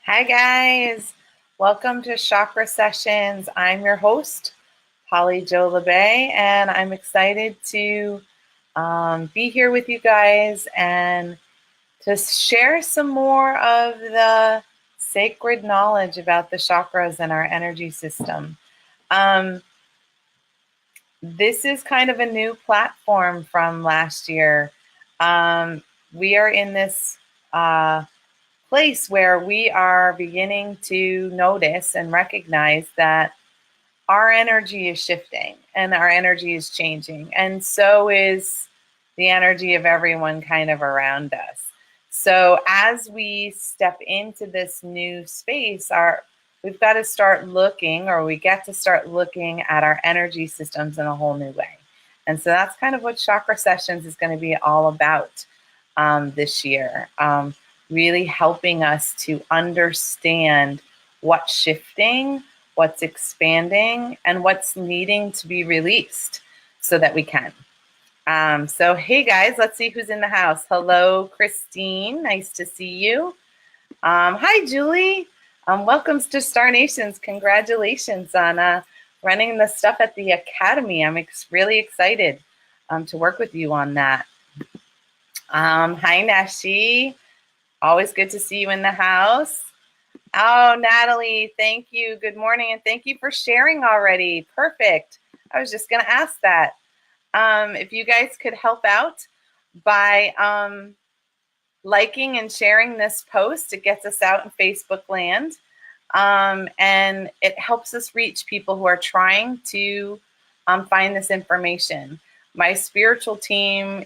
Hi guys, welcome to Chakra Sessions. I'm your host, Holly Jo Labbé, and I'm excited to be here with you guys and to share some more of the sacred knowledge about the chakras and our energy system. Um, this is kind of a new platform from last year. We are in this place where we are beginning to notice and recognize that our energy is shifting and our energy is changing, and so is the energy of everyone kind of around us. So as we step into this new space, we've got to start looking, or we get to start looking at our energy systems in a whole new way. And so that's kind of what Chakra Sessions is going to be all about this year. Really helping us to understand what's shifting, what's expanding, and what's needing to be released so that we can. So hey guys, let's see who's in the house. Hello, Christine. Nice to see you. Hi, Julie. Welcome to Star Nations. Congratulations on running the stuff at the Academy. I'm really excited to work with you on that. Hi, Nashi. Always good to see you in the house. Oh, Natalie, thank you. Good morning, and thank you for sharing already. Perfect. I was just going to ask that. If you guys could help out by liking and sharing this post, it gets us out in Facebook land, and it helps us reach people who are trying to find this information. My spiritual team,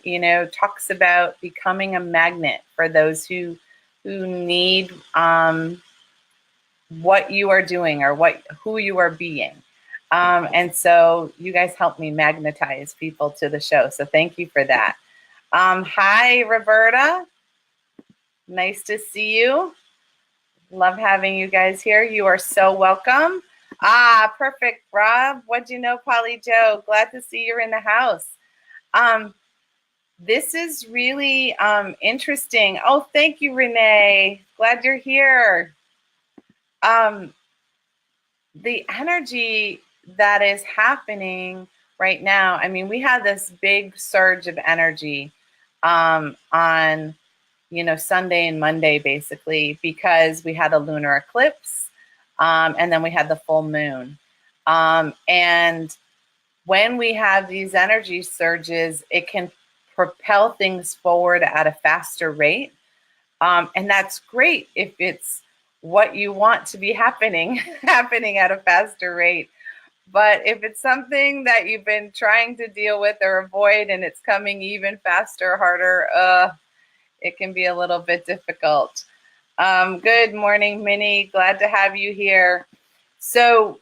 talks about becoming a magnet for those who need what you are doing or who you are being. And so you guys help me magnetize people to the show. So thank you for that. Hi, Roberta. Nice to see you. Love having you guys here. You are so welcome. Perfect, Rob. What'd you know, Polly Joe? Glad to see you're in the house. This is really interesting. Oh, thank you, Renee. Glad you're here. The energy that is happening right now, I mean, we had this big surge of energy on Sunday and Monday, basically, because we had a lunar eclipse, and then we had the full moon. And when we have these energy surges, it can propel things forward at a faster rate. And that's great if it's what you want to be happening at a faster rate. But if it's something that you've been trying to deal with or avoid and it's coming even faster, harder, it can be a little bit difficult. Good morning, Minnie. Glad to have you here. So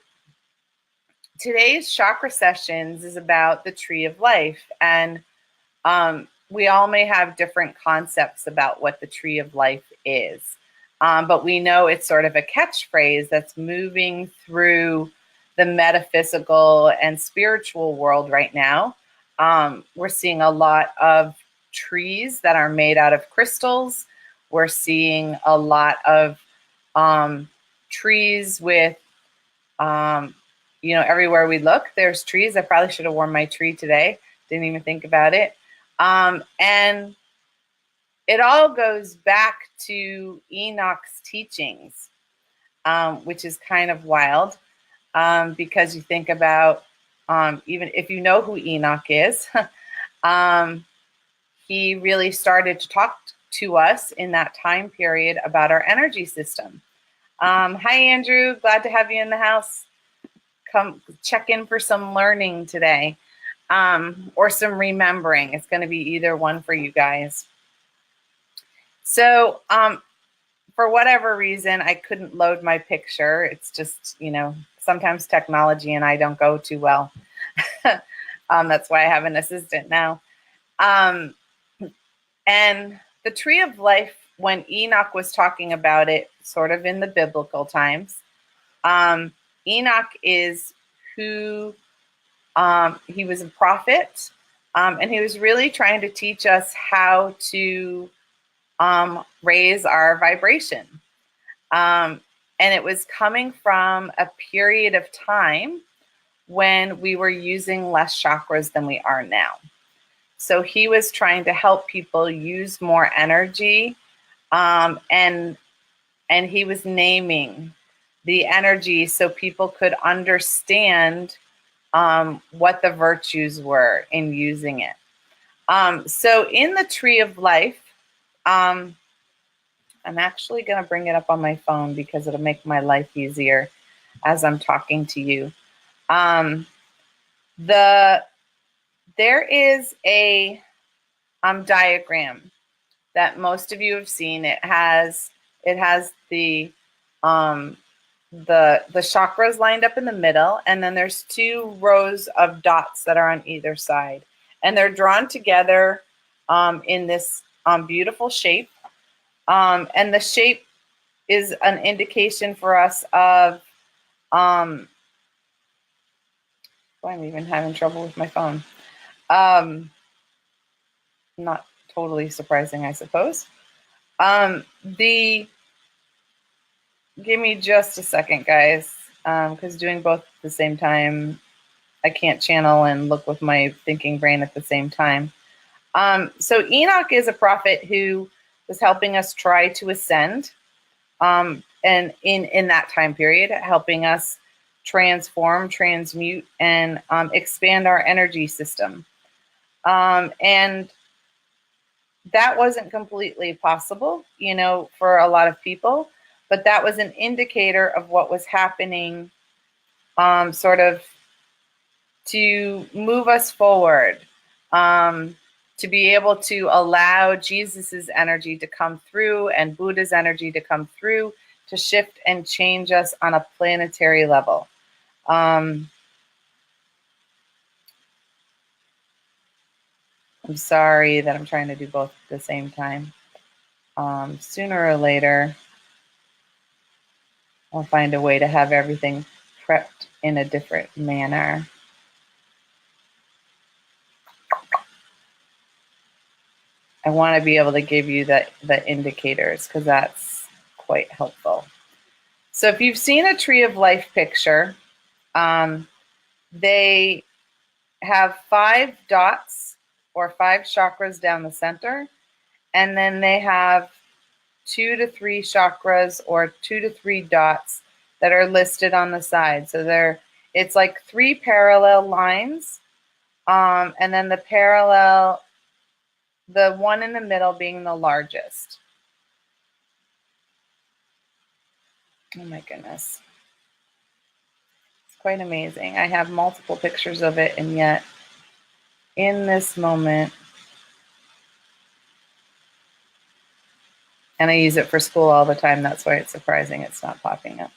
today's Chakra Sessions is about the tree of life. And we all may have different concepts about what the tree of life is. But we know it's sort of a catchphrase that's moving through the metaphysical and spiritual world right now. We're seeing a lot of trees that are made out of crystals. We're seeing a lot of trees with, everywhere we look, there's trees. I probably should have worn my tree today. Didn't even think about it. And it all goes back to Enoch's teachings, which is kind of wild, because you think about, even if you know who Enoch is, he really started to talk to us in that time period about our energy system. Hi, Andrew. Glad to have you in the house. Come check in for some learning today, or some remembering. It's going to be either one for you guys. So for whatever reason, I couldn't load my picture. It's just, sometimes technology and I don't go too well. That's why I have an assistant now. And the tree of life, when Enoch was talking about it, sort of in the biblical times, Enoch is who, he was a prophet, and he was really trying to teach us how to raise our vibration. And it was coming from a period of time when we were using less chakras than we are now. So he was trying to help people use more energy, and he was naming the energy so people could understand what the virtues were in using it. So in the tree of life, I'm actually going to bring it up on my phone because it'll make my life easier as I'm talking to you. There is a diagram that most of you have seen. It has the chakras lined up in the middle, and then there's 2 rows of dots that are on either side, and they're drawn together in this beautiful shape. And the shape is an indication for us of I'm even having trouble with my phone. Not totally surprising, I suppose. Give me just a second, guys, because doing both at the same time, I can't channel and look with my thinking brain at the same time. So Enoch is a prophet who was helping us try to ascend, and in that time period, helping us transform, transmute, and expand our energy system. And that wasn't completely possible, for a lot of people, but that was an indicator of what was happening, sort of to move us forward, to be able to allow Jesus's energy to come through and Buddha's energy to come through to shift and change us on a planetary level. I'm sorry that I'm trying to do both at the same time. Sooner or later, I'll find a way to have everything prepped in a different manner. I want to be able to give you the indicators because that's quite helpful. So if you've seen a tree of life picture, they have 5 dots or 5 chakras down the center, and then they have 2 to 3 chakras or 2 to 3 dots that are listed on the side. So it's like 3 parallel lines, and then the one in the middle being the largest. Oh my goodness. It's quite amazing. I have multiple pictures of it, and yet in this moment, and I use it for school all the time, that's why it's surprising it's not popping up.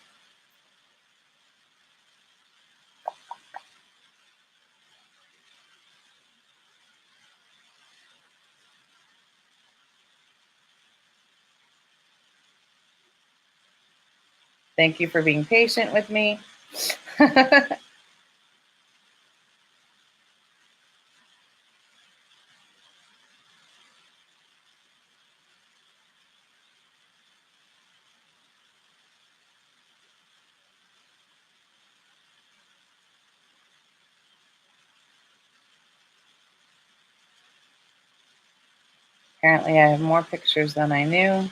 Thank you for being patient with me. Apparently I have more pictures than I knew.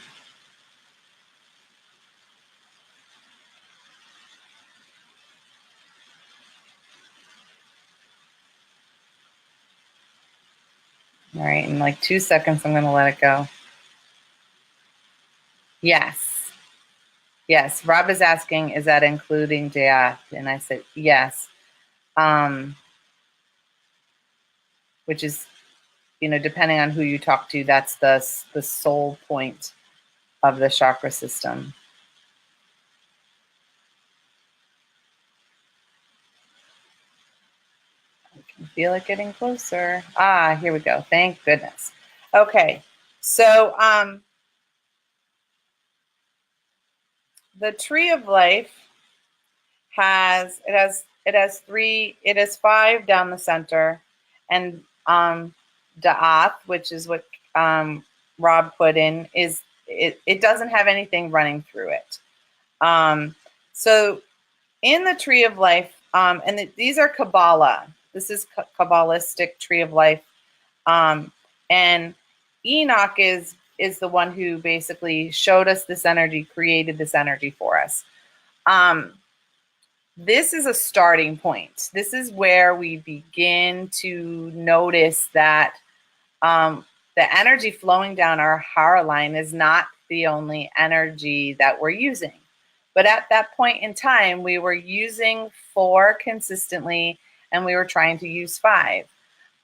All right, in like 2 seconds, I'm going to let it go. Yes. Yes. Rob is asking, is that including Jayat? And I said, yes. Which is, depending on who you talk to, that's the sole point of the chakra system. I can feel it getting closer. Here we go. Thank goodness. Okay. So, the tree of life has 5 down the center, and Da'ath, which is what Rob put in, it doesn't have anything running through it. So in the tree of life, these are Kabbalah. This is Kabbalistic tree of life. And Enoch is the one who basically showed us this energy, created this energy for us. This is a starting point. This is where we begin to notice that the energy flowing down our heart line is not the only energy that we're using. But at that point in time, we were using 4 consistently, and we were trying to use 5.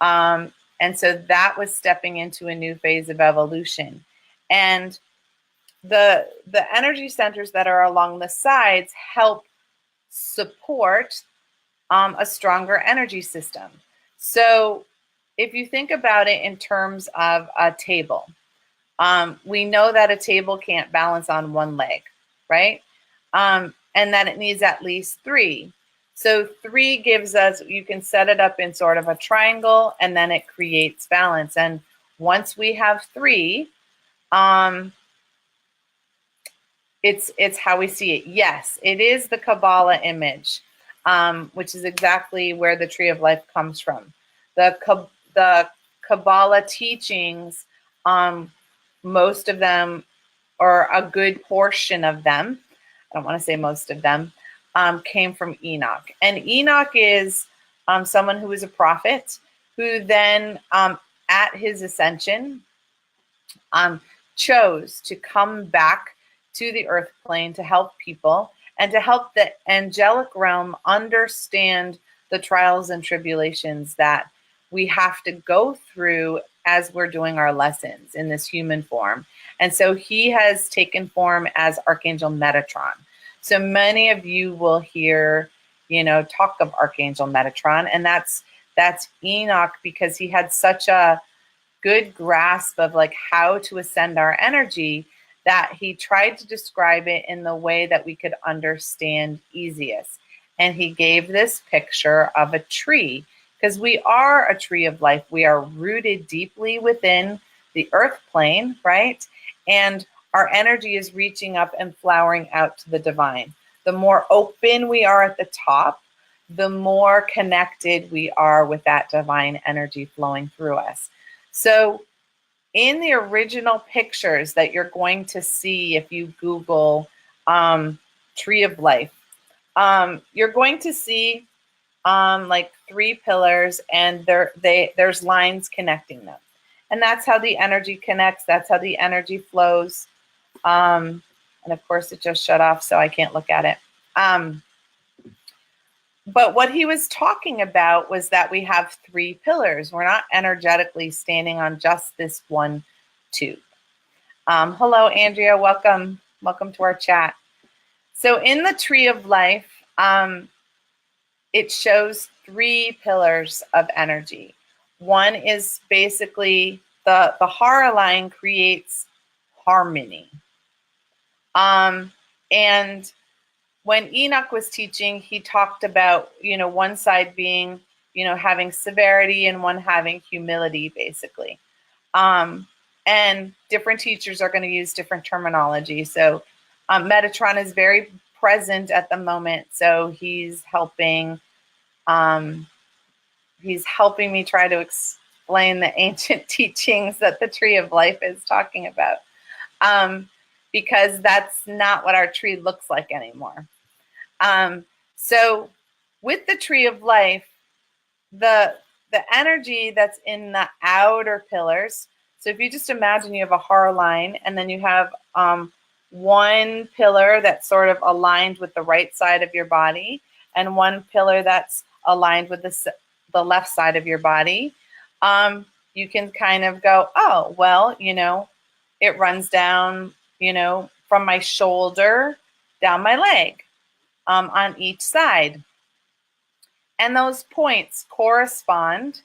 And so that was stepping into a new phase of evolution. And the energy centers that are along the sides help support a stronger energy system. So if you think about it in terms of a table, we know that a table can't balance on one leg, right? And that it needs at least 3. So 3 gives us, you can set it up in sort of a triangle, and then it creates balance. And once we have 3, it's how we see it. Yes, it is the Kabbalah image, which is exactly where the tree of life comes from. The Kabbalah teachings, most of them, or a good portion of them, I don't want to say most of them, came from Enoch. And Enoch is someone who was a prophet who then, at his ascension, chose to come back to the earth plane to help people and to help the angelic realm understand the trials and tribulations that we have to go through as we're doing our lessons in this human form. And so he has taken form as Archangel Metatron. So many of you will hear, talk of Archangel Metatron, and that's Enoch, because he had such a good grasp of like how to ascend our energy that he tried to describe it in the way that we could understand easiest. And he gave this picture of a tree, because we are a tree of life. We are rooted deeply within the earth plane, right? And our energy is reaching up and flowering out to the divine. The more open we are at the top, the more connected we are with that divine energy flowing through us. So in the original pictures that you're going to see if you Google tree of life, you're going to see like 3 pillars, and there's lines connecting them. And that's how the energy connects. That's how the energy flows. And of course, it just shut off, so I can't look at it. But what he was talking about was that we have 3 pillars. We're not energetically standing on just this one tube. Hello, Andrea. Welcome to our chat. So in the tree of life, it shows 3 pillars of energy. One is basically the Hara line creates harmony. And when Enoch was teaching, he talked about, one side being, having severity and one having humility, basically. And different teachers are going to use different terminology. So Metatron is very present at the moment. So he's helping me try to explain the ancient teachings that the tree of life is talking about. Because that's not what our tree looks like anymore. So with the tree of life, the energy that's in the outer pillars. So if you just imagine you have a Hara line, and then you have one pillar that's sort of aligned with the right side of your body, and one pillar that's aligned with the left side of your body, you can kind of go, oh, well, it runs down, from my shoulder down my leg, on each side. And those points correspond,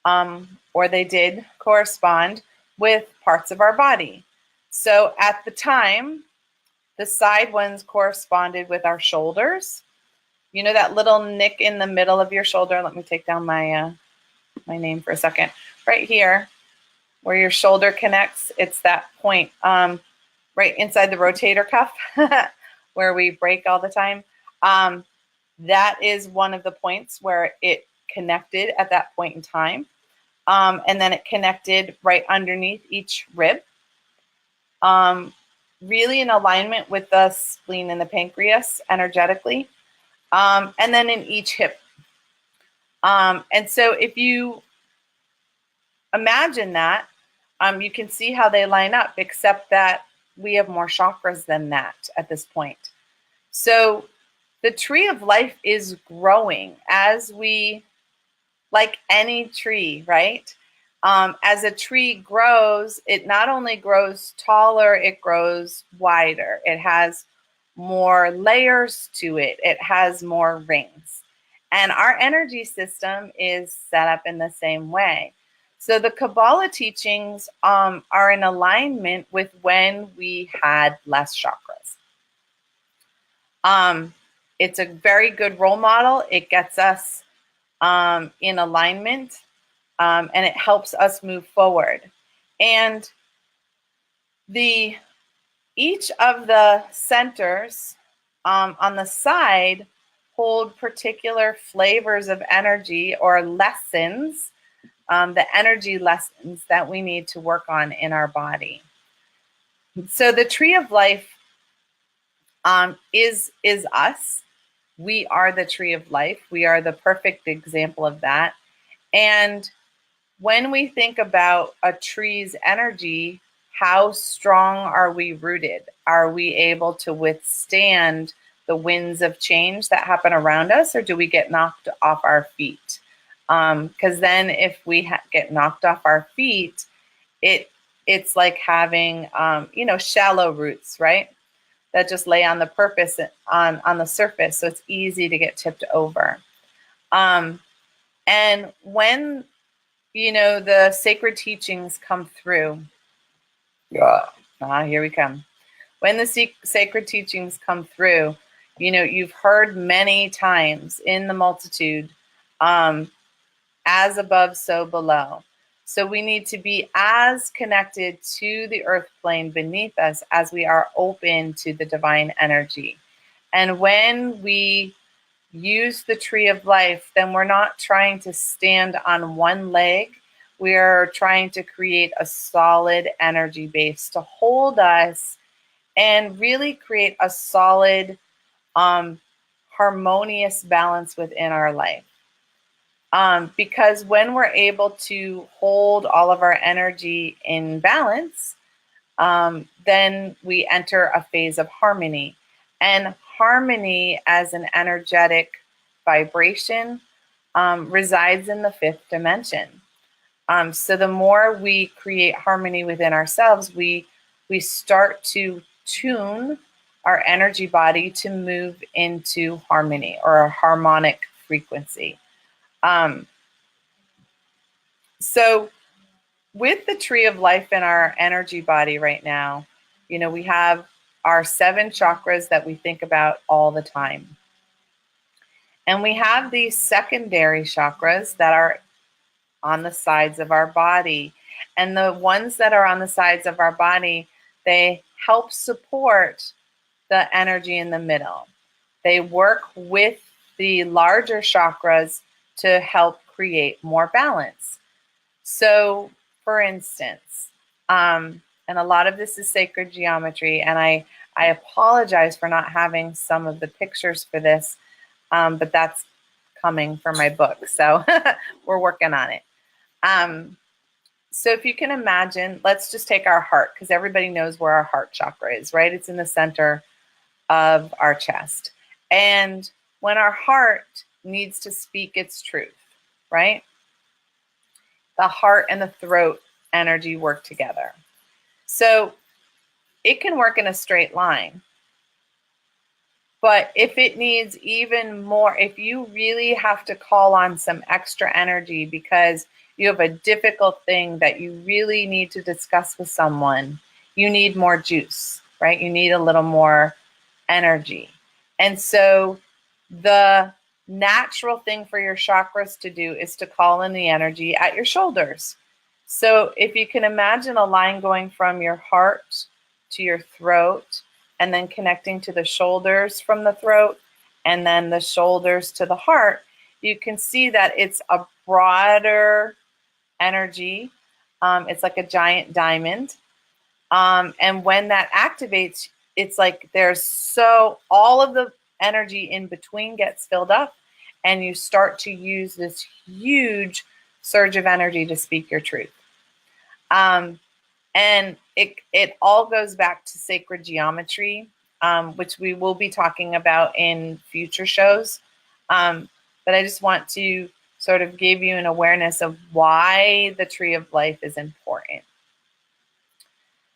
or they did correspond, with parts of our body. So at the time, the side ones corresponded with our shoulders. That little nick in the middle of your shoulder. Let me take down my name for a second. Right here, where your shoulder connects, it's that point right inside the rotator cuff. where we break all the time. That is one of the points where it connected at that point in time. And then it connected right underneath each rib, really in alignment with the spleen and the pancreas energetically, and then in each hip. And so if you imagine that, you can see how they line up, except that we have more chakras than that at this point. So the tree of life is growing as we, like any tree, right? As a tree grows, it not only grows taller, it grows wider. It has more layers to it. It has more rings. And our energy system is set up in the same way. So the Kabbalah teachings are in alignment with when we had less chakras. It's a very good role model. It gets us in alignment, and it helps us move forward. And each of the centers on the side hold particular flavors of energy or lessons, the energy lessons that we need to work on in our body. So the tree of life is us. We are the tree of life. We are the perfect example of that. And when we think about a tree's energy, how strong are we rooted? Are we able to withstand the winds of change that happen around us, or do we get knocked off our feet? Because then if we get knocked off our feet, it's like having shallow roots, right? That just lay on the surface, so it's easy to get tipped over. And when the sacred teachings come through, here we come. When the sacred teachings come through, you've heard many times in the multitude, as above, so below. So we need to be as connected to the earth plane beneath us as we are open to the divine energy. And when we use the tree of life, then we're not trying to stand on one leg. We are trying to create a solid energy base to hold us and really create a solid, harmonious balance within our life. Because when we're able to hold all of our energy in balance, then we enter a phase of harmony. And harmony as an energetic vibration resides in the fifth dimension. So the more we create harmony within ourselves, we start to tune our energy body to move into harmony or a harmonic frequency. So with the tree of life in our energy body right now, we have our 7 chakras that we think about all the time. And we have these secondary chakras that are on the sides of our body. And the ones that are on the sides of our body, they help support the energy in the middle. They work with the larger chakras to help create more balance. So, for instance, and a lot of this is sacred geometry, and I apologize for not having some of the pictures for this, but that's coming for my book, so we're working on it. So if you can imagine, let's just take our heart, because everybody knows where our heart chakra is, right? It's in the center of our chest. And when our heart needs to speak its truth, right? The heart and the throat energy work together. So it can work in a straight line. But if it needs even more, if you really have to call on some extra energy because you have a difficult thing that you really need to discuss with someone, you need more juice, right? You need a little more energy. And so the natural thing for your chakras to do is to call in the energy at your shoulders. So if you can imagine a line going from your heart to your throat and then connecting to the shoulders from the throat, and then the shoulders to the heart, you can see that it's a broader energy. It's like a giant diamond. And when that activates, it's like all of the energy in between gets filled up, and you start to use this huge surge of energy to speak your truth. And it all goes back to sacred geometry, which we will be talking about in future shows. But I just want to sort of give you an awareness of why the tree of life is important.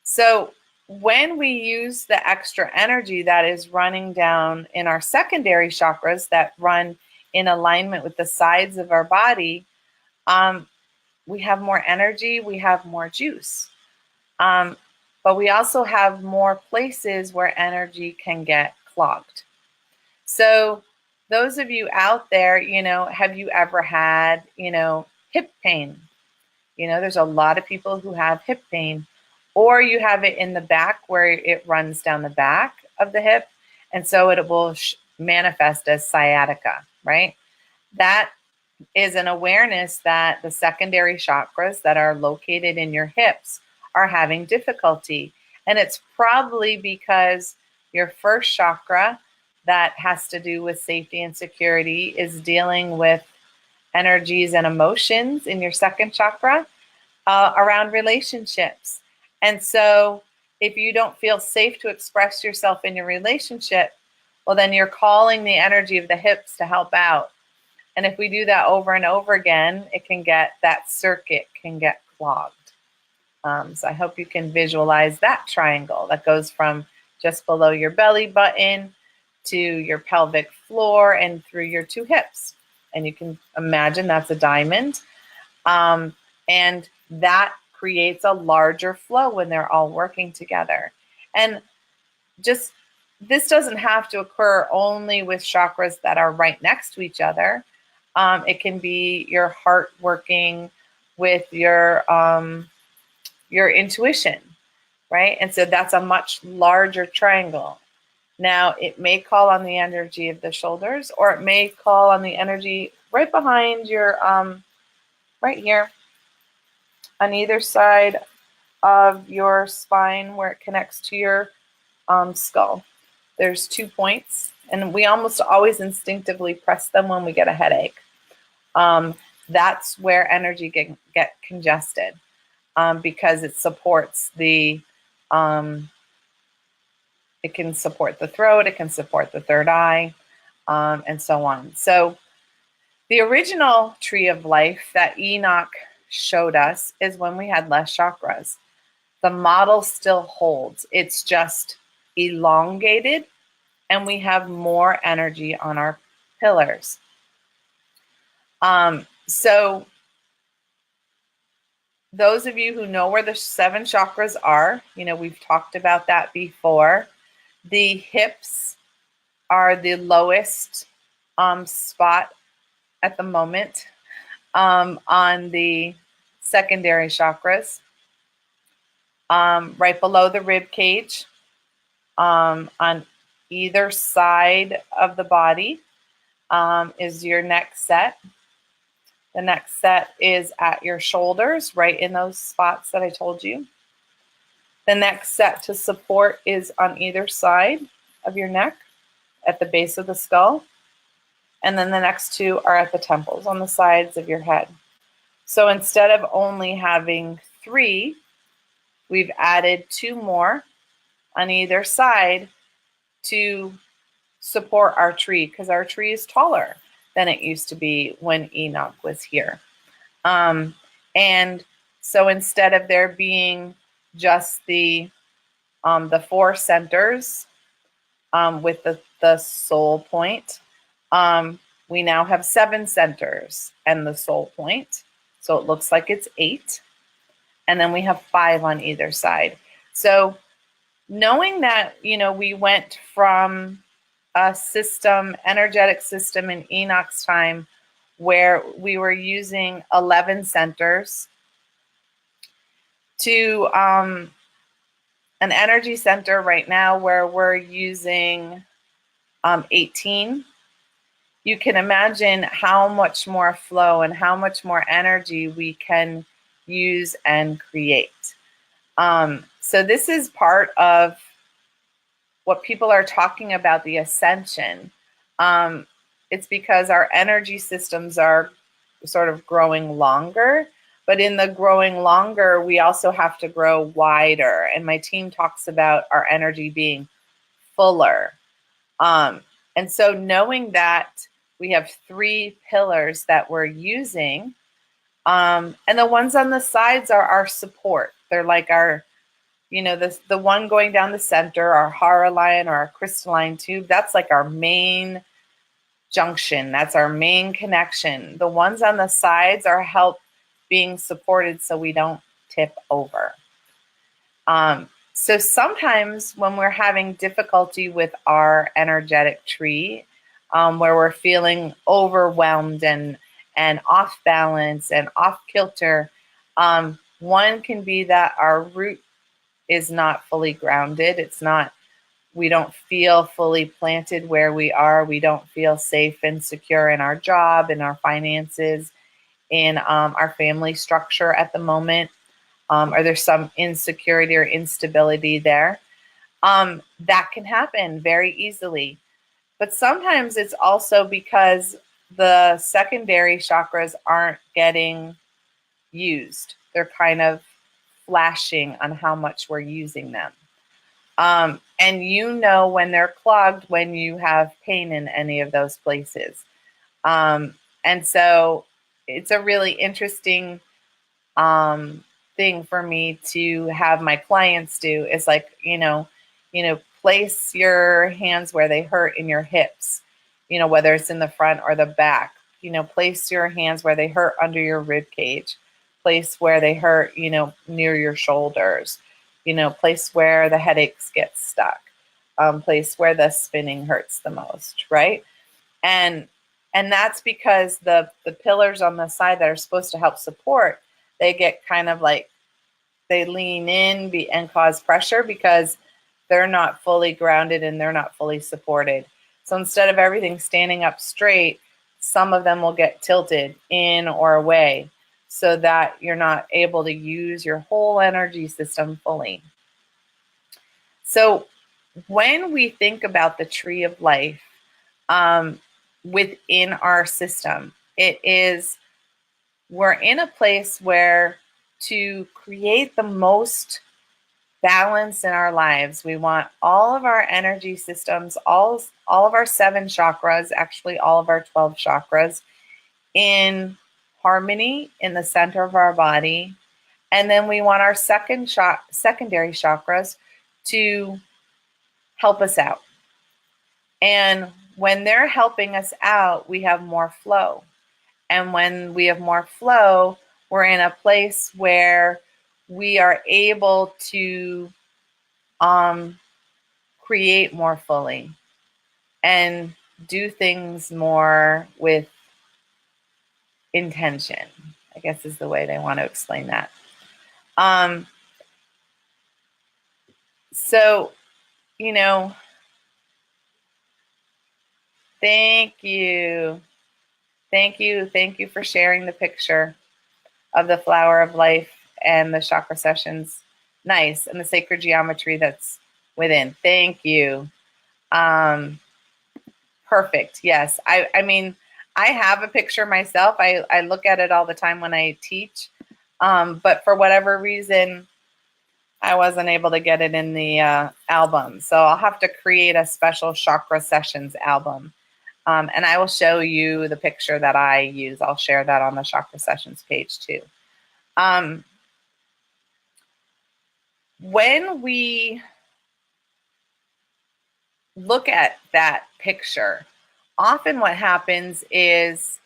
So when we use the extra energy that is running down in our secondary chakras that run in alignment with the sides of our body, we have more energy, we have more juice. But we also have more places where energy can get clogged. So those of you out there, have you ever had, hip pain? There's a lot of people who have hip pain, or you have it in the back where it runs down the back of the hip. And so it will manifest as sciatica, right? That is an awareness that the secondary chakras that are located in your hips are having difficulty. And it's probably because your first chakra that has to do with safety and security is dealing with energies and emotions in your second chakra around relationships. And so if you don't feel safe to express yourself in your relationship, well, then you're calling the energy of the hips to help out. And if we do that over and over again, that circuit can get clogged. So I hope you can visualize that triangle that goes from just below your belly button to your pelvic floor and through your two hips. And you can imagine that's a diamond. And that creates a larger flow when they're all working together. And this doesn't have to occur only with chakras that are right next to each other. It can be your heart working with your intuition, right? And so that's a much larger triangle. Now, it may call on the energy of the shoulders, or it may call on the energy right behind your, right here, on either side of your spine where it connects to your skull. There's 2 points, and we almost always instinctively press them when we get a headache. That's where energy get congested because it supports it can support the throat, it can support the third eye, and so on. So the original tree of life that Enoch showed us is when we had less chakras. The model still holds. It's just elongated, and we have more energy on our pillars. So those of you who know where the 7 chakras are, we've talked about that before. The hips are the lowest spot at the moment on the secondary chakras. Right below the rib cage, on either side of the body is your neck set. The next set is at your shoulders, right in those spots that I told you. The next set to support is on either side of your neck, at the base of the skull. And then the next 2 are at the temples, on the sides of your head. So instead of only having 3, we've added 2 more on either side to support our tree, because our tree is taller than it used to be when Enoch was here. And so instead of there being just the 4 centers with the soul point, we now have 7 centers and the soul point. So it looks like it's 8. And then we have 5 on either side. So knowing that, we went from a energetic system in Enoch's time where we were using 11 centers to an energy center right now where we're using 18. You can imagine how much more flow and how much more energy we can use and create. So this is part of what people are talking about, the ascension. It's because our energy systems are sort of growing longer, but in the growing longer, we also have to grow wider. And my team talks about our energy being fuller. And so knowing that we have 3 pillars that we're using, and the ones on the sides are our support. They're like our, the one going down the center, our Hara line or our crystalline tube, that's like our main junction. That's our main connection. The ones on the sides are help being supported so we don't tip over. So sometimes when we're having difficulty with our energetic tree, where we're feeling overwhelmed and off balance and off kilter, one can be that our root is not fully grounded. It's not, we don't feel fully planted where we are. We don't feel safe and secure in our job, in our finances, in our family structure at the moment. Or there's some insecurity or instability there. That can happen very easily. But sometimes it's also because the secondary chakras aren't getting used. They're kind of flashing on how much we're using them. And when they're clogged when you have pain in any of those places. And so it's a really interesting thing for me to have my clients do is like, place your hands where they hurt in your hips, whether it's in the front or the back, place your hands where they hurt under your rib cage, place where they hurt, near your shoulders, place where the headaches get stuck, place where the spinning hurts the most, right? And that's because the pillars on the side that are supposed to help support, they get kind of like, they lean in and cause pressure because they're not fully grounded and they're not fully supported. So instead of everything standing up straight, some of them will get tilted in or away so that you're not able to use your whole energy system fully. So when we think about the tree of life within our system, we're in a place where to create the most balance in our lives, we want all of our energy systems, all of our 7 chakras, actually all of our 12 chakras, in harmony in the center of our body. And then we want our secondary chakras to help us out. And when they're helping us out, we have more flow. And when we have more flow, we're in a place where we are able to create more fully and do things more with intention, I guess is the way they want to explain that. So, thank you. Thank you for sharing the picture of the flower of life and the chakra sessions. Nice. And the sacred geometry that's within. Thank you. Perfect. Yes. I mean, I have a picture myself. I look at it all the time when I teach. But for whatever reason, I wasn't able to get it in the album. So I'll have to create a special chakra sessions album. And I will show you the picture that I use. I'll share that on the chakra sessions page too. When we look at that picture, often what happens is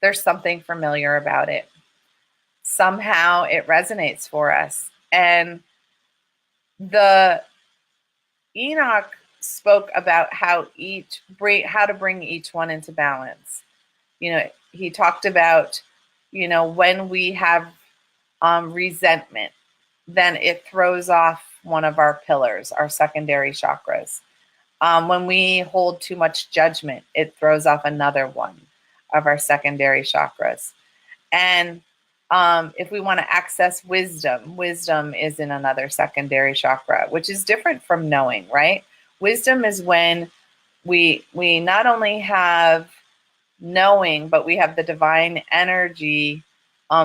there's something familiar about it. Somehow it resonates for us. And the Enoch spoke about how to bring each one into balance. He talked about, when we have resentment, then it throws off one of our pillars, our secondary chakras. When we hold too much judgment, it throws off another one of our secondary chakras. And if we want to access wisdom, wisdom is in another secondary chakra, which is different from knowing, right? Wisdom is when we not only have knowing, but we have the divine energy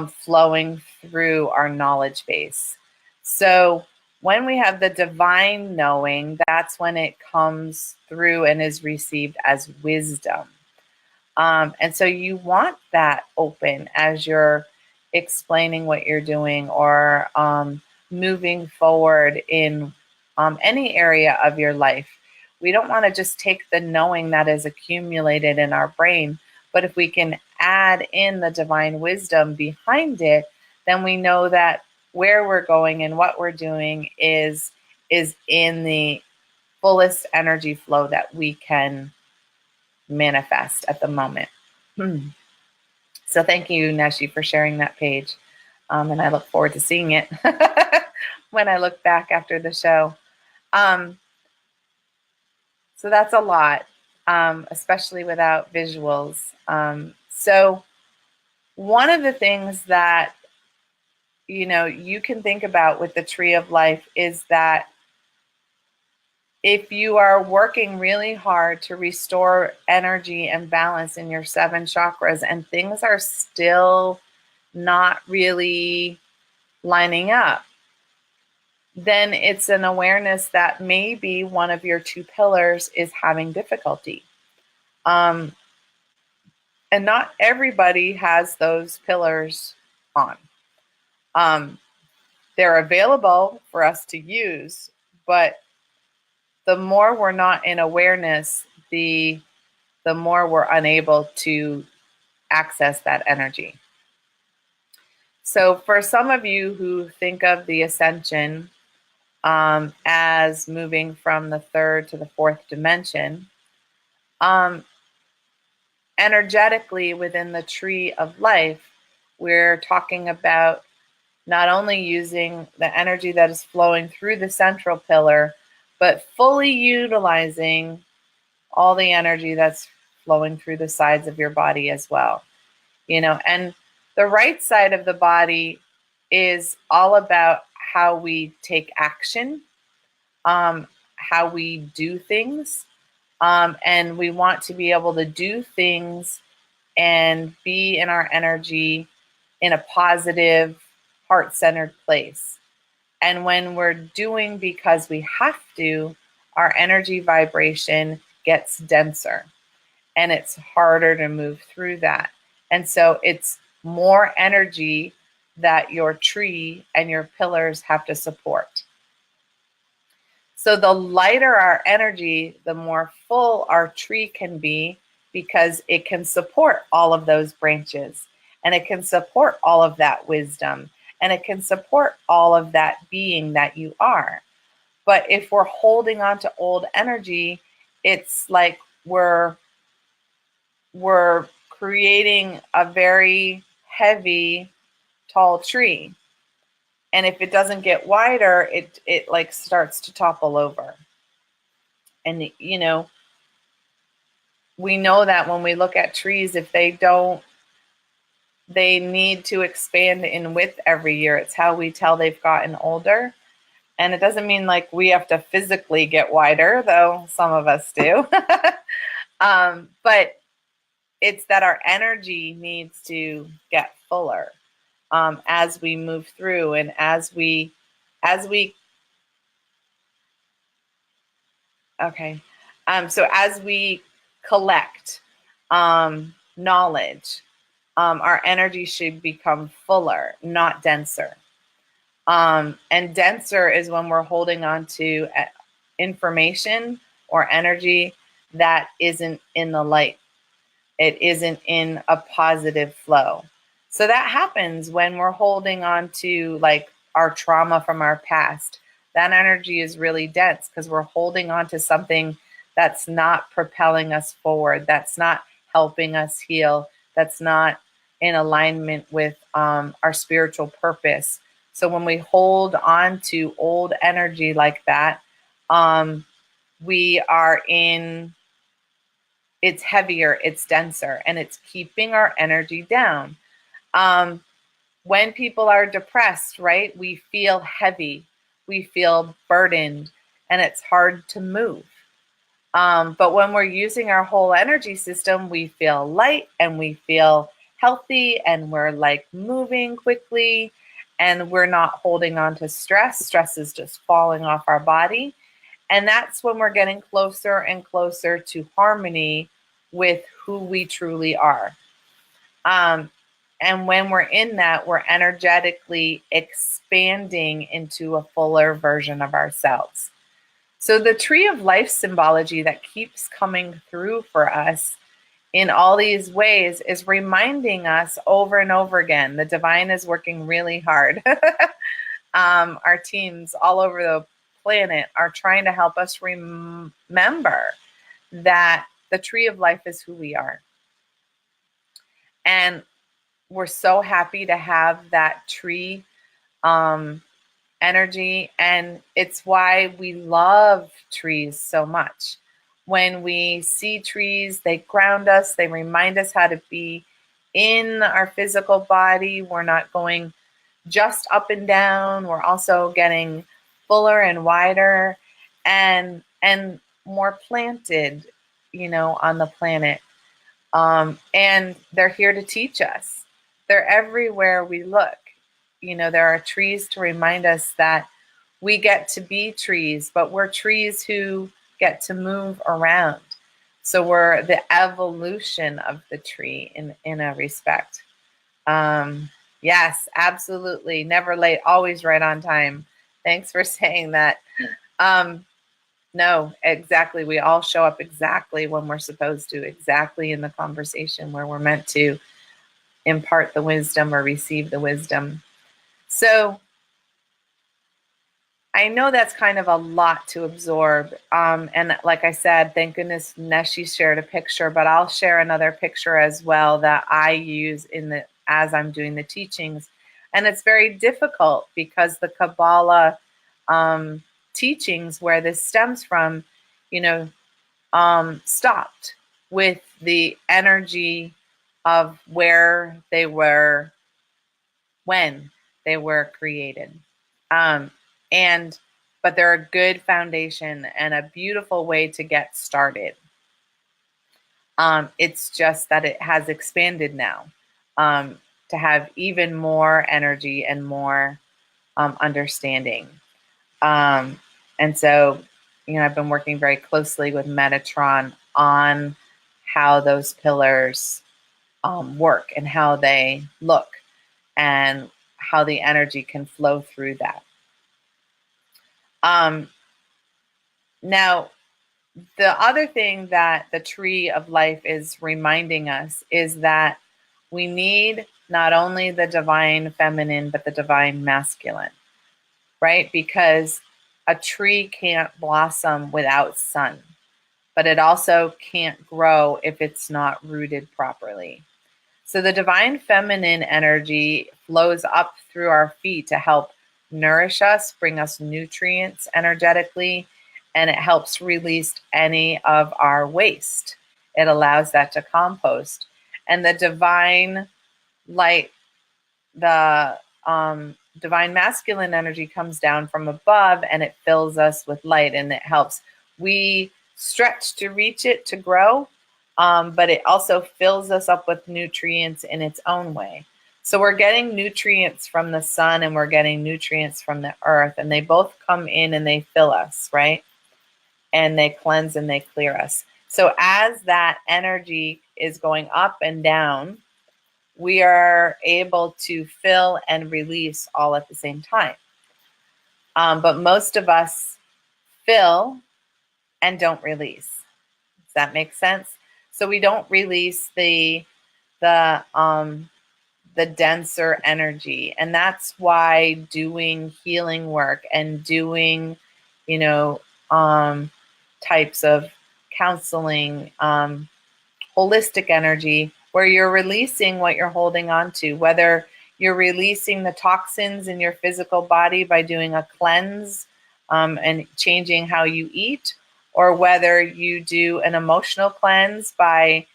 flowing through our knowledge base. So when we have the divine knowing, that's when it comes through and is received as wisdom. And so you want that open as you're explaining what you're doing or moving forward in any area of your life. We don't want to just take the knowing that is accumulated in our brain, but if we can add in the divine wisdom behind it, then we know that where we're going and what we're doing is in the fullest energy flow that we can manifest at the moment. So thank you, Neshi, for sharing that page. And I look forward to seeing it when I look back after the show. So that's a lot, especially without visuals. So one of the things that, you can think about with the tree of life is that if you are working really hard to restore energy and balance in your 7 chakras and things are still not really lining up, then it's an awareness that maybe one of your 2 pillars is having difficulty. And not everybody has those pillars on. They're available for us to use, but the more we're not in awareness, the more we're unable to access that energy. So for some of you who think of the ascension as moving from the 3rd to the 4th dimension, energetically within the tree of life, we're talking about not only using the energy that is flowing through the central pillar, but fully utilizing all the energy that's flowing through the sides of your body as well. And the right side of the body is all about how we take action, how we do things, and we want to be able to do things and be in our energy in a positive, heart-centered place. And when we're doing because we have to, our energy vibration gets denser and it's harder to move through that. And so it's more energy that your tree and your pillars have to support. So the lighter our energy, the more full our tree can be, because it can support all of those branches, and it can support all of that wisdom, and it can support all of that being that you are. But if we're holding on to old energy, it's like we're creating a very heavy, tall tree. And if it doesn't get wider, it like starts to topple over. And, we know that when we look at trees, if they need to expand in width every year. It's how we tell they've gotten older. And it doesn't mean like we have to physically get wider, though some of us do. But it's that our energy needs to get fuller as we move through, and as we collect knowledge, our energy should become fuller, not denser. And denser is when we're holding on to information or energy that isn't in the light. It isn't in a positive flow. So that happens when we're holding on to like our trauma from our past. That energy is really dense because we're holding on to something that's not propelling us forward, that's not helping us heal, that's not in alignment with our spiritual purpose. So when we hold on to old energy like that, we are in, it's heavier, it's denser, and it's keeping our energy down. When people are depressed, right, we feel heavy, we feel burdened, and it's hard to move. But when we're using our whole energy system, we feel light and we feel healthy and we're like moving quickly and we're not holding on to stress. Stress is just falling off our body. And that's when we're getting closer and closer to harmony with who we truly are. And when we're in that, we're energetically expanding into a fuller version of ourselves. So the tree of life symbology that keeps coming through for us in all these ways is reminding us over and over again, the divine is working really hard. Our teams all over the planet are trying to help us remember that the tree of life is who we are. And we're so happy to have that tree energy, and it's why we love trees so much. When we see trees, they ground us, they remind us how to be in our physical body. We're not going just up and down, we're also getting fuller and wider and more planted, on the planet. And they're here to teach us. They're everywhere we look. There are trees to remind us that we get to be trees, but we're trees who get to move around. So we're the evolution of the tree in a respect. Yes, absolutely. Never late, always right on time. Thanks for saying that. No, exactly. We all show up exactly when we're supposed to, exactly in the conversation where we're meant to impart the wisdom or receive the wisdom. So I know that's kind of a lot to absorb. And like I said, thank goodness Neshi shared a picture, but I'll share another picture as well that I use as I'm doing the teachings. And it's very difficult because the Kabbalah teachings where this stems from, stopped with the energy of where they were when they were created. But they're a good foundation and a beautiful way to get started. It's just that it has expanded now to have even more energy and more understanding. And so, I've been working very closely with Metatron on how those pillars work and how they look and how the energy can flow through that. Now, the other thing that the tree of life is reminding us is that we need not only the divine feminine, but the divine masculine, right? Because a tree can't blossom without sun, but it also can't grow if it's not rooted properly. So the divine feminine energy flows up through our feet to help nourish us, bring us nutrients energetically, and it helps release any of our waste. It allows that to compost. And the divine light, the divine masculine energy comes down from above and it fills us with light and it helps. We stretch to reach it to grow, but it also fills us up with nutrients in its own way. So we're getting nutrients from the sun and we're getting nutrients from the earth, and they both come in and they fill us, right? And they cleanse and they clear us. So as that energy is going up and down, we are able to fill and release all at the same time. But most of us fill and don't release. Does that make sense? So we don't release the denser energy, and that's why doing healing work and doing, types of counseling, holistic energy, where you're releasing what you're holding on to, whether you're releasing the toxins in your physical body by doing a cleanse and changing how you eat, or whether you do an emotional cleanse by,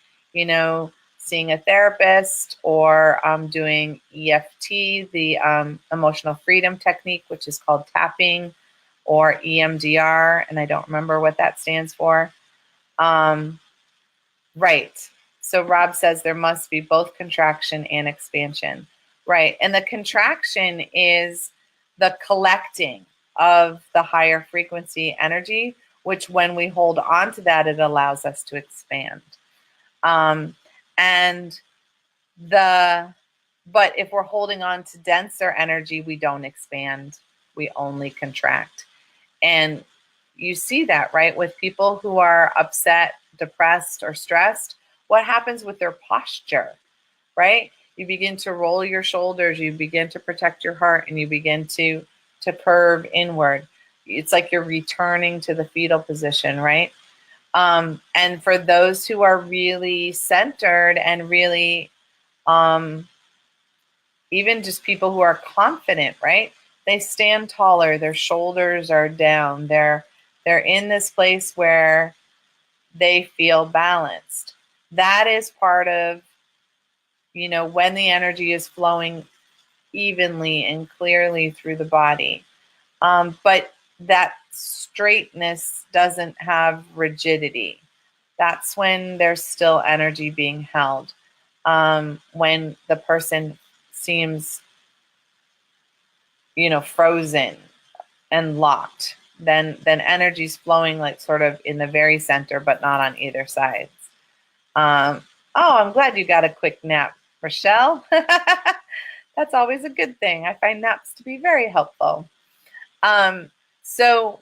seeing a therapist, or doing EFT, the emotional freedom technique, which is called tapping, or EMDR, and I don't remember what that stands for. Right. So Rob says there must be both contraction and expansion. Right. And the contraction is the collecting of the higher frequency energy, which when we hold on to that, it allows us to expand. But if we're holding on to denser energy, we don't expand, we only contract. And you see that, right? With people who are upset, depressed, or stressed, what happens with their posture, right? You begin to roll your shoulders, you begin to protect your heart, and you begin to curve inward. It's like you're returning to the fetal position, right? And for those who are really centered and really, even just people who are confident, right? They stand taller, their shoulders are down, they're in this place where they feel balanced. That is part of, when the energy is flowing evenly and clearly through the body. But that straightness doesn't have rigidity. That's when there's still energy being held. When the person seems, frozen and locked, then energy's flowing like sort of in the very center, but not on either sides. Oh, I'm glad you got a quick nap, Rochelle. That's always a good thing. I find naps to be very helpful. So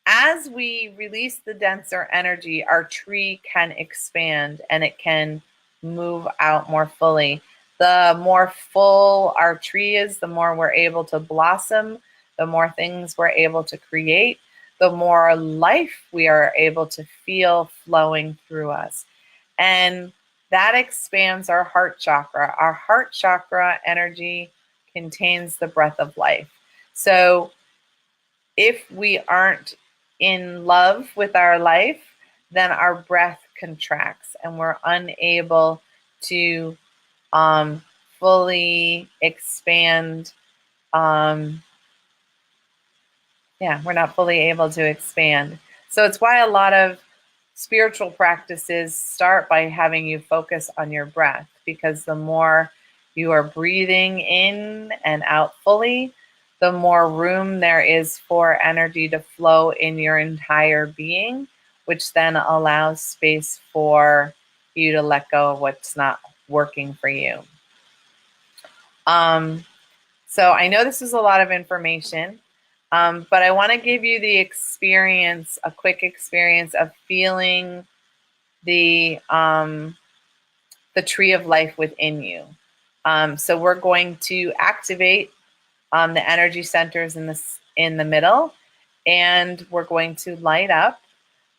as we release the denser energy, our tree can expand and it can move out more fully. The more full our tree is, the more we're able to blossom, the more things we're able to create, the more life we are able to feel flowing through us. And that expands our heart chakra. Our heart chakra energy contains the breath of life. So if we aren't in love with our life, then our breath contracts and we're unable to fully expand. We're not fully able to expand. So it's why a lot of spiritual practices start by having you focus on your breath, because the more you are breathing in and out fully, the more room there is for energy to flow in your entire being, which then allows space for you to let go of what's not working for you. So I know this is a lot of information, but I want to give you the experience, a quick experience of feeling the tree of life within you. So we're going to activate the energy centers in the middle, and we're going to light up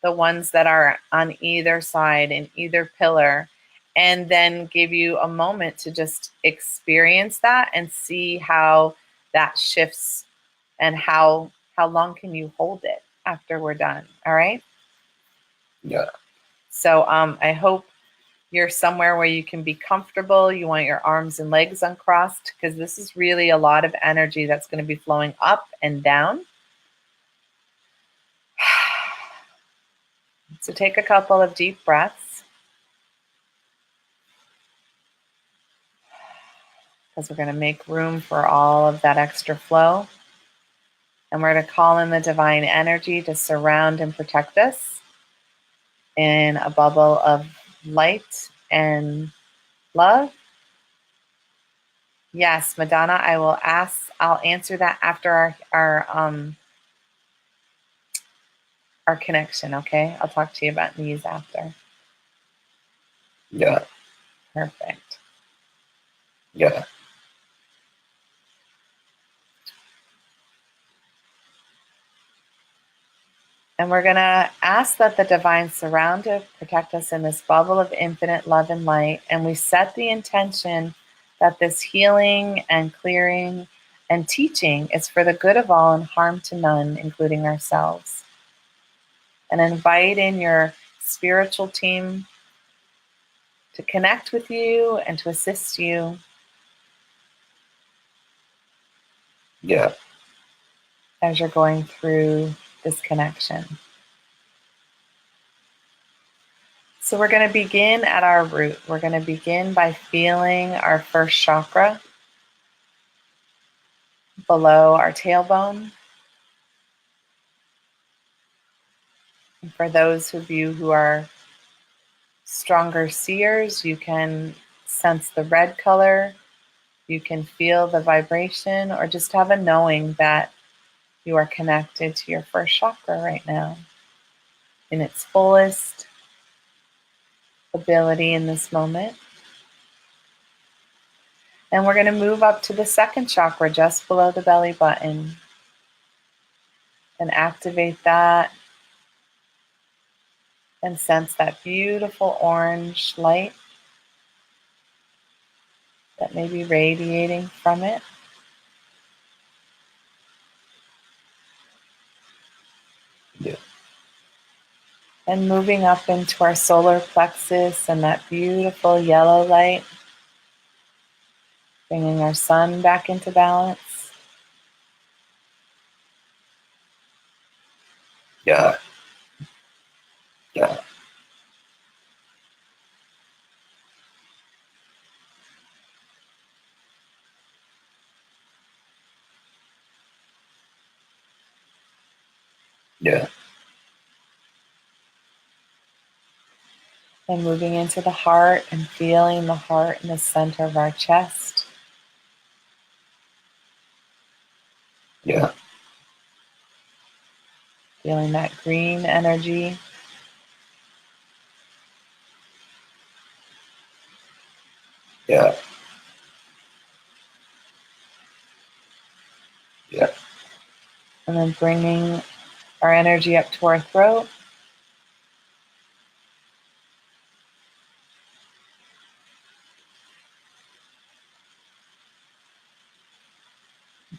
the ones that are on either side in either pillar, and then give you a moment to just experience that and see how that shifts and how long can you hold it after we're done. All right? Yeah. So I hope you're somewhere where you can be comfortable. You want your arms and legs uncrossed, because this is really a lot of energy that's going to be flowing up and down. So take a couple of deep breaths, because we're going to make room for all of that extra flow. And we're going to call in the divine energy to surround and protect us in a bubble of light and love. Yes, Madonna, I'll answer that after our connection, okay? I'll talk to you about these after. Yeah. Perfect. Yeah. And we're going to ask that the divine surround to protect us in this bubble of infinite love and light. And we set the intention that this healing and clearing and teaching is for the good of all and harm to none, including ourselves. And invite in your spiritual team to connect with you and to assist you. Yeah. As you're going through this connection. So we're going to begin at our root. We're going to begin by feeling our first chakra below our tailbone. And for those of you who are stronger seers, you can sense the red color, you can feel the vibration, or just have a knowing that you are connected to your first chakra right now in its fullest ability in this moment. And we're going to move up to the second chakra just below the belly button and activate that and sense that beautiful orange light that may be radiating from it. Yeah. And moving up into our solar plexus and that beautiful yellow light, bringing our sun back into balance. Yeah. Yeah. Yeah. And moving into the heart and feeling the heart in the center of our chest. Yeah. Feeling that green energy. Yeah. Yeah. And then bringing our energy up to our throat.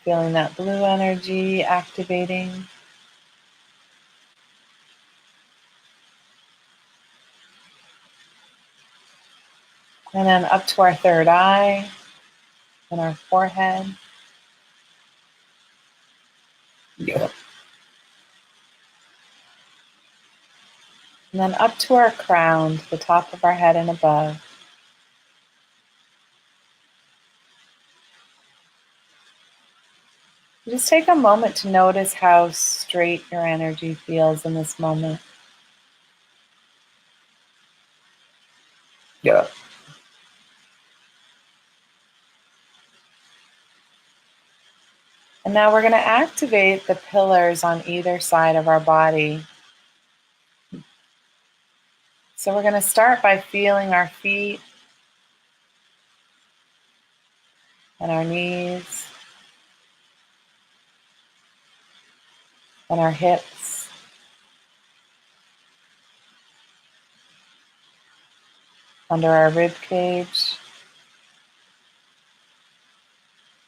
Feeling that blue energy activating. And then up to our third eye and our forehead. Yeah. And then up to our crown, to the top of our head and above. Just take a moment to notice how straight your energy feels in this moment. Yeah. And now we're going to activate the pillars on either side of our body. So we're going to start by feeling our feet and our knees and our hips. Under our rib cage,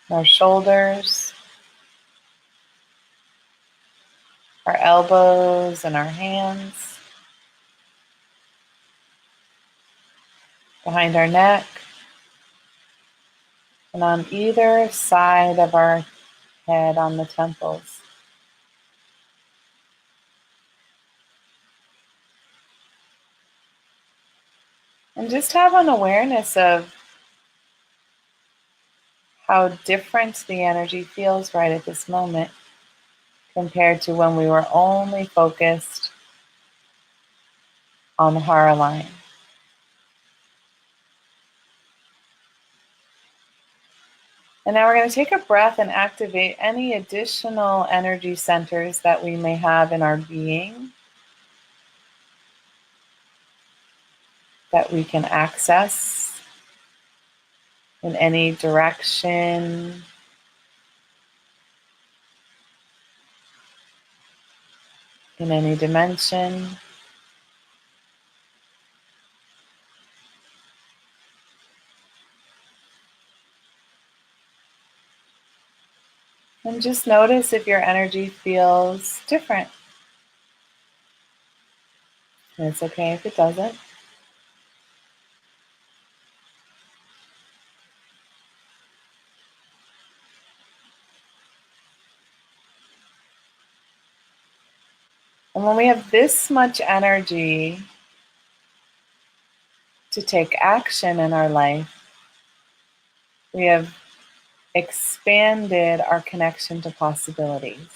our shoulders, our elbows and our hands, behind our neck, and on either side of our head on the temples. And just have an awareness of how different the energy feels right at this moment compared to when we were only focused on the hara line. And now we're going to take a breath and activate any additional energy centers that we may have in our being that we can access in any direction, in any dimension. And just notice if your energy feels different. And it's okay if it doesn't. And when we have this much energy to take action in our life, we have expanded our connection to possibilities.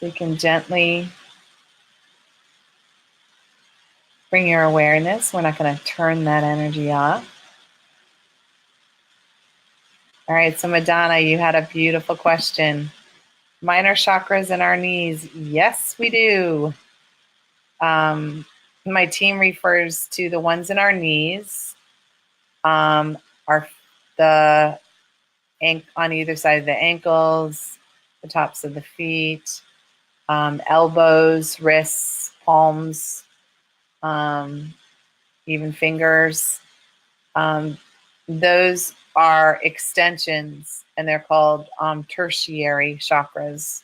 So you can gently bring your awareness. We're not going to turn that energy off. All right, so Madonna, you had a beautiful question. Minor chakras in our knees. Yes, we do. My team refers to the ones in our knees, are the on either side of the ankles, the tops of the feet, elbows, wrists, palms, even fingers. Those are extensions, and they're called tertiary chakras,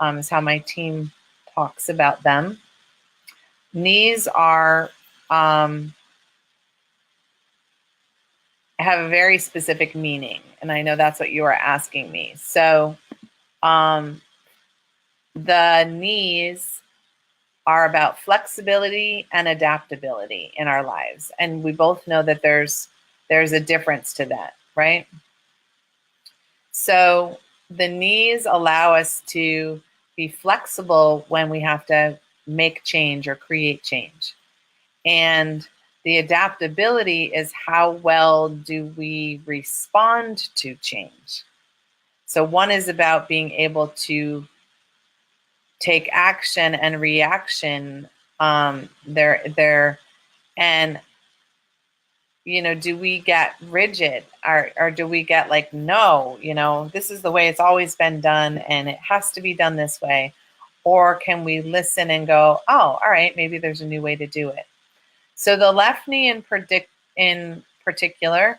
is how my team talks about them. Knees are have a very specific meaning, and I know that's what you are asking me. So the knees are about flexibility and adaptability in our lives, and we both know that there's a difference to that, right? So the knees allow us to be flexible when we have to make change or create change. And the adaptability is how well do we respond to change. So one is about being able to take action and reaction there and do we get rigid or do we get like, no, this is the way it's always been done and it has to be done this way? Or can we listen and go, oh, all right, maybe there's a new way to do it? So the left knee in particular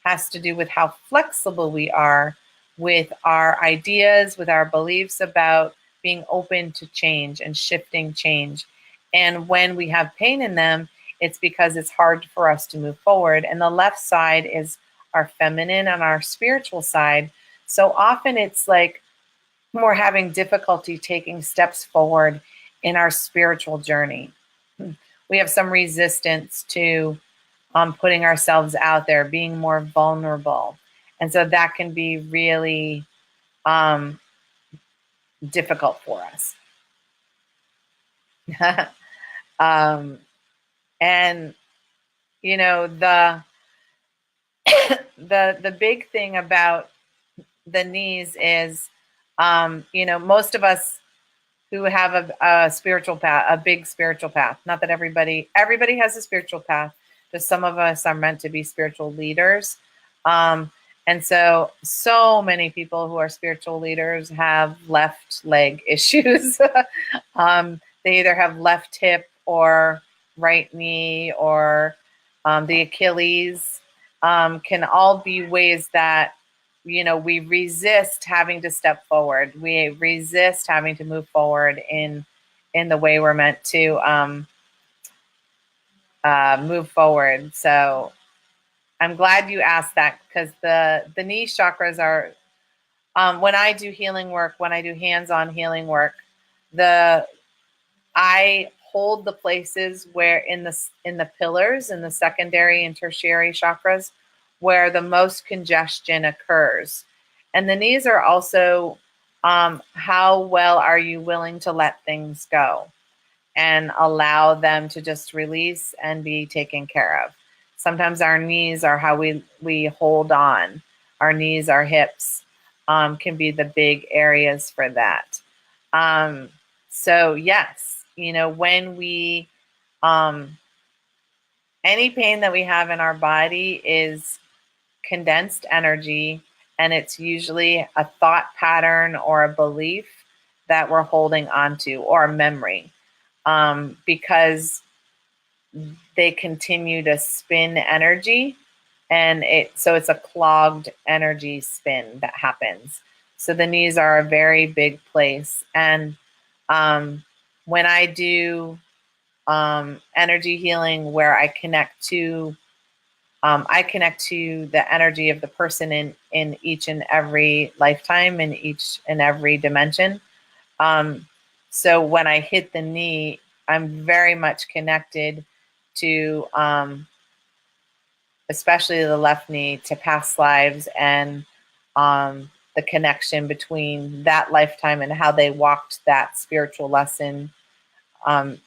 has to do with how flexible we are with our ideas, with our beliefs about being open to change and shifting change. And when we have pain in them, it's because it's hard for us to move forward. And the left side is our feminine and our spiritual side. So often it's like we're having difficulty taking steps forward in our spiritual journey. We have some resistance to putting ourselves out there, being more vulnerable. And so that can be really difficult for us. And the big thing about the knees is most of us who have a spiritual path, a big spiritual path, not that everybody has a spiritual path, just some of us are meant to be spiritual leaders. And so many people who are spiritual leaders have left leg issues. They either have left hip or right knee or the Achilles, can all be ways that we resist having to step forward. We resist having to move forward in the way we're meant to move forward. So I'm glad you asked that, because the knee chakras are, when I do healing work, when I do hands-on healing work, I hold the places where in the pillars, in the secondary and tertiary chakras, where the most congestion occurs. And the knees are also how well are you willing to let things go and allow them to just release and be taken care of. Sometimes our knees are how we hold on. Our knees, our hips can be the big areas for that. So yes, when we, any pain that we have in our body is condensed energy, and it's usually a thought pattern or a belief that we're holding on to, or a memory, because they continue to spin energy and it's a clogged energy spin that happens. So the knees are a very big place. And when I do energy healing, where I connect to the energy of the person in each and every lifetime, in each and every dimension. So when I hit the knee, I'm very much connected to, especially the left knee, to past lives and the connection between that lifetime and how they walked that spiritual lesson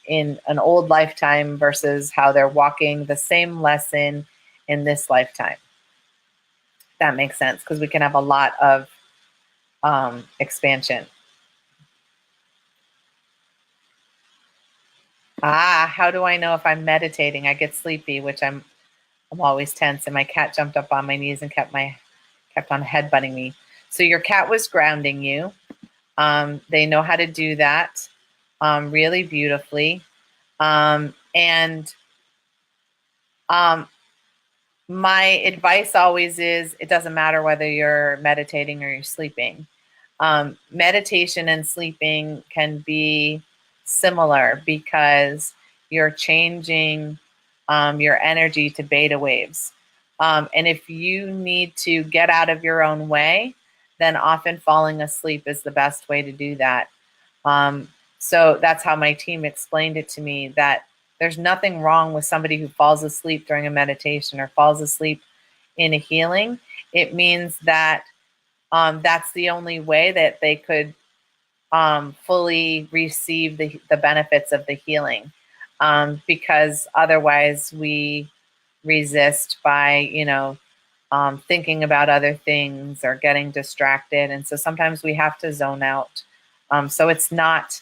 in an old lifetime versus how they're walking the same lesson in this lifetime. That makes sense, because we can have a lot of expansion. How do I know if I'm meditating? I get sleepy, which I'm always tense, and my cat jumped up on my knees and kept on headbutting me. So your cat was grounding you. They know how to do that really beautifully. And my advice always is, it doesn't matter whether you're meditating or you're sleeping. Meditation and sleeping can be similar because you're changing your energy to beta waves. And if you need to get out of your own way, then often falling asleep is the best way to do that. So that's how my team explained it to me, that there's nothing wrong with somebody who falls asleep during a meditation or falls asleep in a healing. It means that that's the only way that they could fully receive the benefits of the healing, because otherwise we resist by, thinking about other things or getting distracted. And so sometimes we have to zone out. So it's not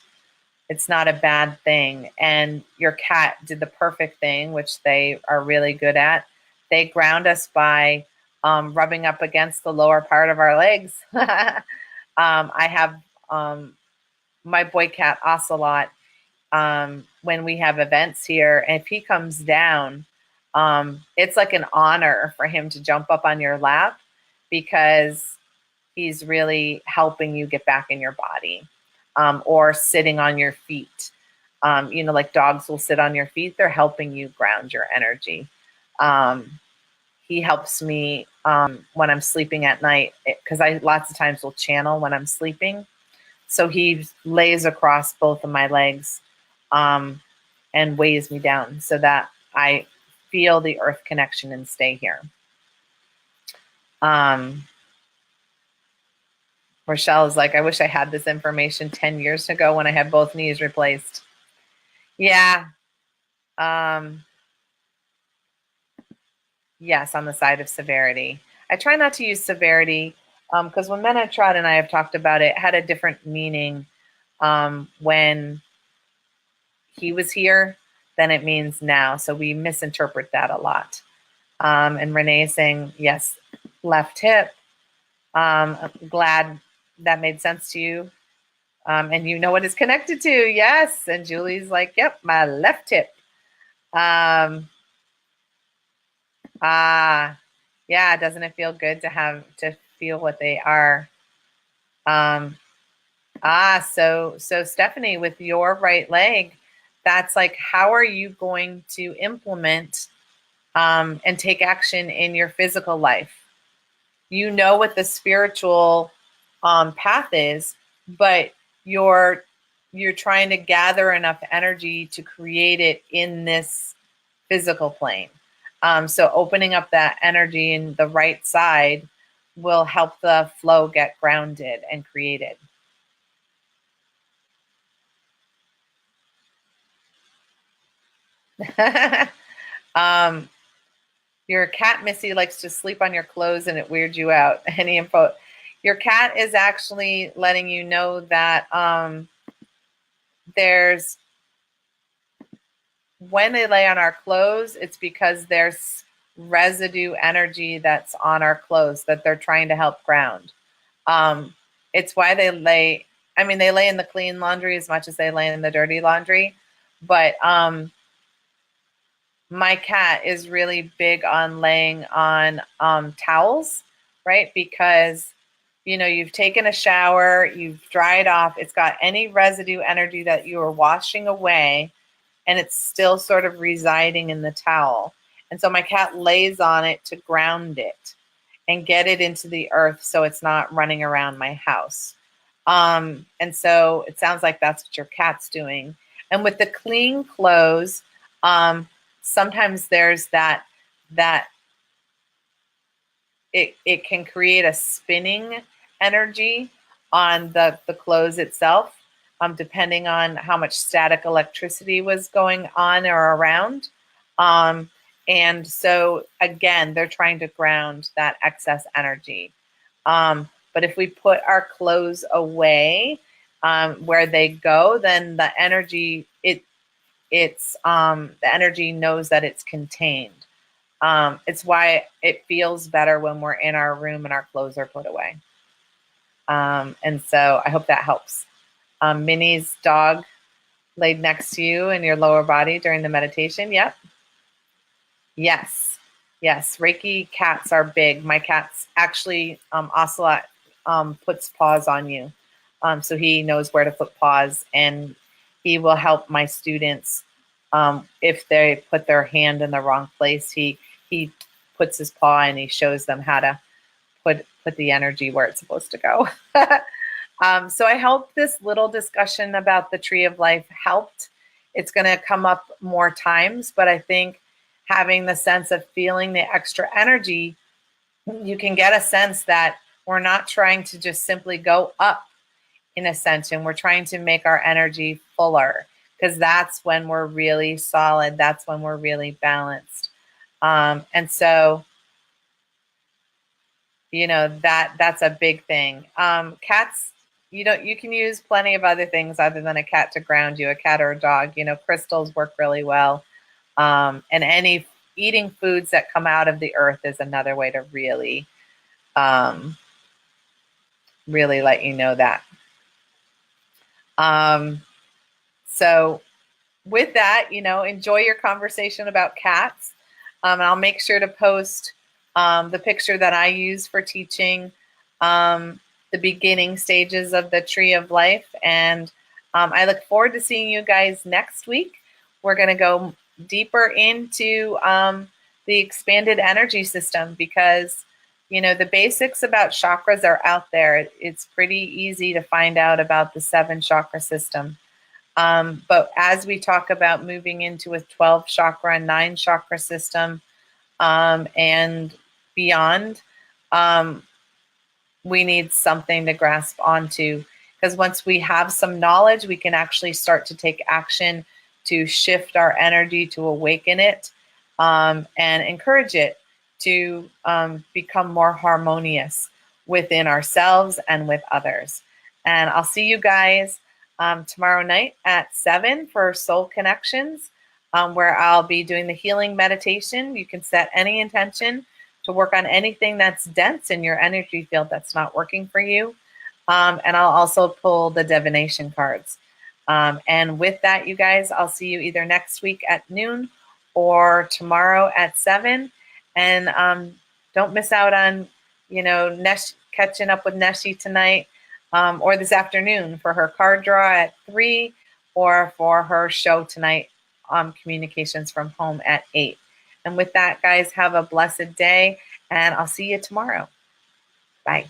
a bad thing. And your cat did the perfect thing, which they are really good at. They ground us by rubbing up against the lower part of our legs. I have my boy cat Ocelot, when we have events here, and if he comes down, it's like an honor for him to jump up on your lap, because he's really helping you get back in your body, or sitting on your feet. Like dogs will sit on your feet. They're helping you ground your energy. He helps me when I'm sleeping at night, because I lots of times will channel when I'm sleeping. So he lays across both of my legs and weighs me down so that I feel the earth connection and stay here. Rochelle is like, I wish I had this information 10 years ago when I had both knees replaced. Yeah. Yes, on the side of severity. I try not to use severity because when Menetrod and I have talked about it, it had a different meaning when he was here than it means now. So we misinterpret that a lot. And Renee is saying, yes, left hip. I'm glad that made sense to you. And you know what it's connected to. Yes. And Julie's like, yep, my left hip. Yeah, doesn't it feel good to feel what they are? So Stephanie, with your right leg, that's like, how are you going to implement and take action in your physical life? You know what the spiritual path is, but you're trying to gather enough energy to create it in this physical plane. So opening up that energy in the right side will help the flow get grounded and created. Your cat Missy likes to sleep on your clothes and it weirds you out. Any info? Your cat is actually letting you know that there's, when they lay on our clothes, it's because there's residue energy that's on our clothes that they're trying to help ground. It's why they lay, they lay in the clean laundry as much as they lay in the dirty laundry, but my cat is really big on laying on towels, right? Because, you know, you've taken a shower, you've dried off, it's got any residue energy that you are washing away, and it's still sort of residing in the towel. And so my cat lays on it to ground it and get it into the earth so it's not running around my house. And so it sounds like that's what your cat's doing. And with the clean clothes, sometimes there's that it can create a spinning energy on the clothes itself, depending on how much static electricity was going on or around. And so again, they're trying to ground that excess energy. But if we put our clothes away where they go, then the energy the energy knows that it's contained. It's why it feels better when we're in our room and our clothes are put away. And so I hope that helps. Minnie's dog laid next to you in your lower body during the meditation. Yep. Yes. Yes. Reiki cats are big. My cat's actually, Ocelot puts paws on you. So he knows where to put paws, and he will help my students if they put their hand in the wrong place. He puts his paw and he shows them how to put the energy where it's supposed to go. So I hope this little discussion about the tree of life helped. It's going to come up more times, but I think having the sense of feeling the extra energy, you can get a sense that we're not trying to just simply go up in ascension. We're trying to make our energy fuller, because that's when we're really solid. That's when we're really balanced. And so, you know, that's a big thing. Cats, you can use plenty of other things other than a cat to ground you, a cat or a dog. You know, crystals work really well. And any eating foods that come out of the earth is another way to really, really let you know that. So with that, you know, enjoy your conversation about cats. And I'll make sure to post the picture that I use for teaching the beginning stages of the tree of life. And I look forward to seeing you guys next week. We're going to go deeper into the expanded energy system, because, you know, the basics about chakras are out there. It's pretty easy to find out about the 7 chakra system. But as we talk about moving into a 12 chakra and 9 chakra system and beyond, we need something to grasp onto, because once we have some knowledge, we can actually start to take action to shift our energy, to awaken it, and encourage it to become more harmonious within ourselves and with others. And I'll see you guys tomorrow night at 7 for Soul Connections, where I'll be doing the healing meditation. You can set any intention to work on anything that's dense in your energy field that's not working for you. And I'll also pull the divination cards. And with that, you guys, I'll see you either next week at noon or tomorrow at 7. And don't miss out on, you know, catching up with Neshi tonight, or this afternoon for her card draw at 3, or for her show tonight, Communications from Home at 8. And with that, guys, have a blessed day, and I'll see you tomorrow. Bye.